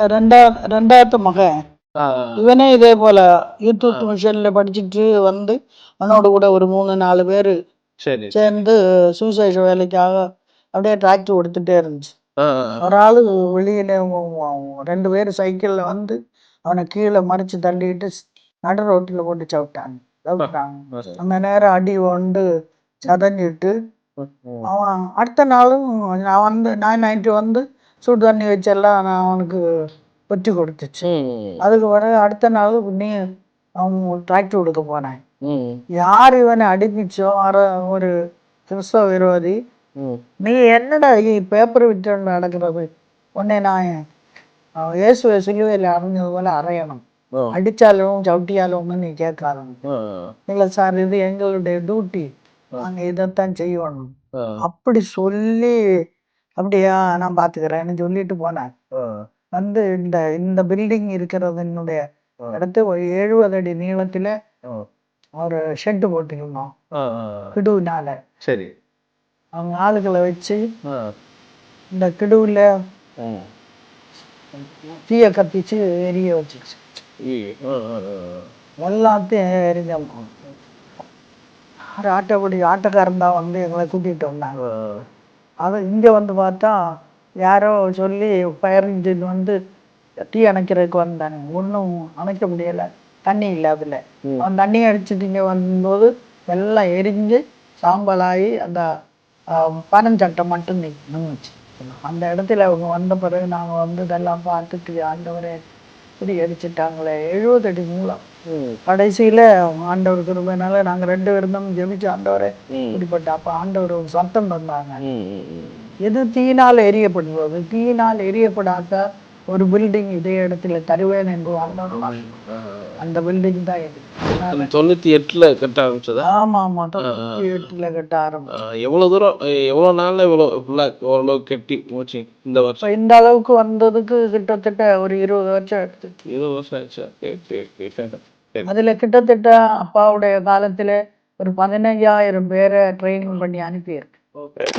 ரெண்டாயிரத்து மகன் இவனே இதே போல யூடியூப் மிஷன்ல படிச்சுட்டு வந்து அவனோட கூட ஒரு 3-4 பேர் சேர்ந்து சூசைட் வேலைக்காக அப்படியே டிராக்டர் கொடுத்துட்டே இருந்துச்சு. ஒரு ஆளு வெளியில 2 பேர் சைக்கிள்ல வந்து அவனை கீழே மறிச்சு தள்ளிட்டு நடு ரோட்டில் போட்டு சவிட்டாங்க. அந்த நேரம் அடி கொண்டு சதஞ்சிட்டு அவன் அடுத்த நாளும் நான் வந்து நைட்டு வந்து சுடு தண்ணி வச்செல்லாம் நான் அவனுக்கு வச்சு கொடுத்துச்சு. அதுக்கு பிறகு அடுத்த நாள் நீ அவன் டிராக்டர் கொடுக்க போனேன். யார் இவனை அடிப்பிச்சோ ஒரு கிறிஸ்தவ விரோதி, நீ என்னடா பேப்பர் விட்டு நடக்கிறது, உடனே நான் இயேசுவை சிலுவையில் அரைஞ்சது போல அரையணும், அடிச்சாலும் சவுட்டியாலும் நீ கேட்காத. இல்லை சார், இது எங்களுடைய டியூட்டி, நாங்க இதைத்தான் செய்யணும் அப்படி சொல்லி, அப்படியா நான் பாத்துக்கிறேன்னு சொல்லிட்டு போனேன். வந்து இந்த பில்டிங் இருக்கிறது என்னுடைய இடத்து 70 அடி நீளத்துல ஒரு ஷெட்டு போட்டுக்கணும் கிடுனால. சரி, அவங்க ஆளுகளை வச்சு இந்த கிடுவுல தீய கத்திச்சு எரிய வச்சிருச்சு. எல்லாத்தையும் எரிஞ்ச ஆட்டோக்காரன் தான் வந்து எங்களை கூட்டிகிட்டு வந்தாங்க. அது இங்கே வந்து பார்த்தா யாரோ சொல்லி ஃபயர் இன்ஜின் வந்து தீ அணைக்கிறதுக்கு வந்தாங்க. ஒன்றும் அணைக்க முடியலை, தண்ணி இல்லை. அதில் அவன் தண்ணி அடிச்சுட்டு இங்கே வந்தபோது எல்லாம் எரிஞ்சு சாம்பலாகி அந்த பனஞ்சட்டை மட்டும் நின்றுச்சு. அந்த இடத்துல அவங்க வந்த பிறகு நாங்கள் வந்து இதெல்லாம் பார்த்துட்டு, ஆண்டவரே இப்படி எரிச்சிட்டாங்களே, 70 அடி மூலம். கடைசியில ஆண்டவர் கிருபையினால நாங்க 2 பேரும் தான் ஜெபிச்சு, ஆண்டவரே இப்படிப்பட்ட அப்ப ஆண்டவர் ஒரு சத்தம் தந்தாங்க. எது தீயினால் எரியப்படுவது, தீயினால் எரியப்படாத ஒரு பில்டிங் இதே இடத்துல தருவேன் என்று அந்த பில்டிங் தான் இது. 98ல கட்ட ஆரம்பிச்சதா? ஆமா ஆமா, 98ல கட்ட ஆரம்பிச்சது. எவ்வளவு தூரம், எவ்வளவு நாள்ல எவ்வளவு கட்டி போச்சு இந்த வருஷம்? இந்த அளவுக்கு வந்ததுக்கு கிட்டத்தட்ட ஒரு 20 வருஷம் எடுத்து. 20 வருஷம் ஆச்சு. அதுல கிட்டத்தட்ட அப்பாவுடைய காலத்துல ஒரு 15,000 பேரை ட்ரைனிங் பண்ணி அனுப்பியிருக்கு.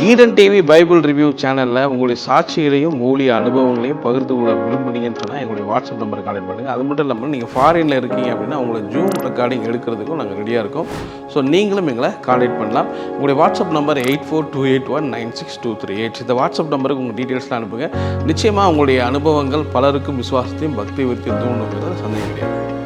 ஈடன் டிவி பைபிள் ரிவ்யூ சேனலில் உங்களுடைய சாட்சிகளையும் ஊழிய அனுபவங்களையும் பகிர்ந்து கொள்ள விரும்புனீங்கன்னு சொன்னால் எங்களுடைய வாட்ஸ்அப் நம்பரை கான்டெக்ட் பண்ணுங்கள். அது மட்டும் இல்லாமல் நீங்கள் ஃபாரினில் இருக்கீங்க அப்படின்னா உங்களை ஜூம் ரெக்கார்டிங் எடுக்கிறதுக்கும் நாங்கள் ரெடியாக இருக்கோம். ஸோ நீங்களும் எங்களை கான்டெக்ட் பண்ணலாம். உங்களுடைய வாட்ஸ்அப் நம்பர் 8428196238. இந்த வாட்ஸ்அப் நம்பருக்கு உங்கள் டீட்டெயில்ஸ்லாம் அனுப்புங்க. நிச்சயமாக உங்களுடைய அனுபவங்கள் பலருக்கும் விசுவாசத்தையும் பக்தி விருத்தியும் தூண்டுங்கிறது சந்தேகம் கிடையாது.